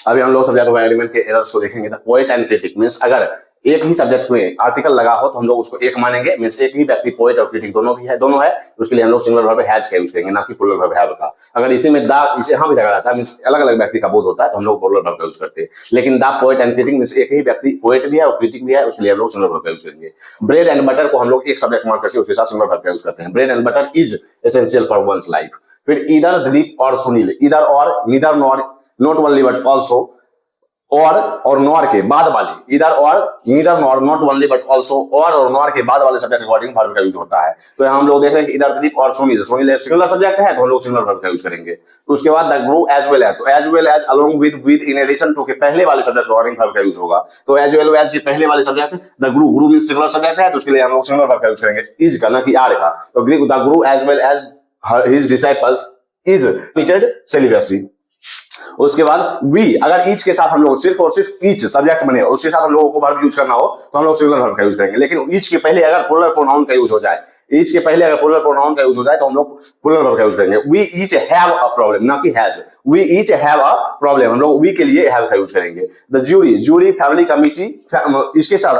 अभी हम लोग सब्जेक्ट वर्ब एग्रीमेंट के एरर्स को देखेंगे। The poet and critic means अगर एक ही सब्जेक्ट में आर्टिकल लगा हो तो हम लोग उसको एक मानेंगे, मींस एक ही व्यक्ति पोएट और क्रिटिक दोनों है, उसके लिए हम लोग सिंगुलर वर्ब हैज का यूज करेंगे, ना कि प्लूरल वर्ब हैव का। अगर इसी में द इसे यहां भी लगा रहता है मींस अलग अलग व्यक्ति का बोध होता है तो हम लोग प्लूरल वर्ब का यूज करते हैं। लेकिन the poet and critic means एक ही व्यक्ति पोएट भी है और क्रिटिक भी है, उसके लिए हम लोग सिंगुलर वर्ब का यूज करेंगे। ब्रेड एंड बटर को हम लोग एक सब्जेक्ट मान करके उसके साथ सिंगुलर वर्ब का यूज करते हैं। Bread and butter is essential for one's life. फिर ईदर दिलीप और सुनील, ईदर और, neither nor, not only but also, और नॉर के बाद वाले, इधर और, neither nor, not only but also, और नॉर के बाद वाले सब्जेक्ट अकॉर्डिंग वर्ब का यूज होता है। तो हम लोग देख रहे हैं कि इधर दिलीप और सुनील, सुनील सिंगुलर सब्जेक्ट है तो हम लोग सिंगुलर वर्ब का यूज करेंगे। तो उसके बाद the guru as well as, तो as well as along with in addition to के पहले वाले सब्जेक्ट अकॉर्डिंग वर्ब का यूज होगा। तो एज वेल एज के पहले वाले subject the guru means singular subject है तो उसके लिए हम लोग सिंगुलर वर्ब का यूज करेंगे, इज का, ना कि आर का। तो the guru as well as his disciples is noted celibacy. उसके बाद वी, अगर ईच के साथ हम लोग सिर्फ और सिर्फ ईच सब्जेक्ट बने उसके साथ हम लोगों को वर्ब यूज करना हो तो हम लोग सिंगुलर वर्ब का यूज करेंगे। लेकिन ईच के पहले अगर प्लूरल प्रोनाउन का यूज हो जाए, ईच के पहले अगर प्लूरल प्रोनाउन का यूज हो जाए तो हम लोग प्लूरल वर्ब का यूज करेंगे। We each have a problem, ना कि has. We each have a problem, हम लोग वी के लिए हैव का यूज करेंगे। The jury, jury family committee, इसके साथ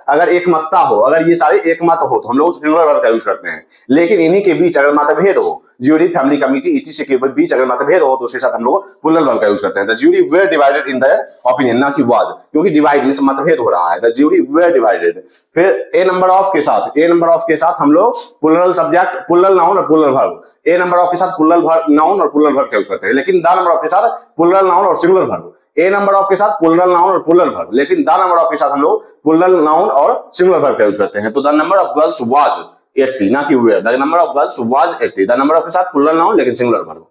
अगर एक मतता हो, अगर ये सारे एक मत हो तो हम लोग सिंगुलर वर्ब का यूज करते हैं। लेकिन इन्हीं के बीच अगर मतभेद हो, ज्यूरी फैमिली कमिटी इटीसी के बीच अगर मतभेद हो तो उसके साथ हम लोग प्लूरल वर्ब का यूज करते हैं। The jury were divided in their opinion, ना कि वाज, क्योंकि डिवाइड मींस मतभेद हो रहा है। The jury were divided. फिर ए नंबर ऑफ के साथ हम लोग प्लूरल सब्जेक्ट, प्लूरल नाउन और plural verb, a number of के साथ प्लूरल नाउन और प्लूरल वर्ब का यूज करते हैं। लेकिन द नंबर ऑफ के साथ प्लूरल नाउन और singular verb, a number of के साथ प्लूरल नाउन और प्लूरल वर्ब, लेकिन द नंबर ऑफ के साथ हम लोग प्लूरल नाउन और सिंगुलर वर्ब का यूज करते हैं। तो the number of girls was 80, ना कि were. The number of girls was 80, the number of के साथ प्लूरल नाउन लेकिन सिंगुलर वर्ब।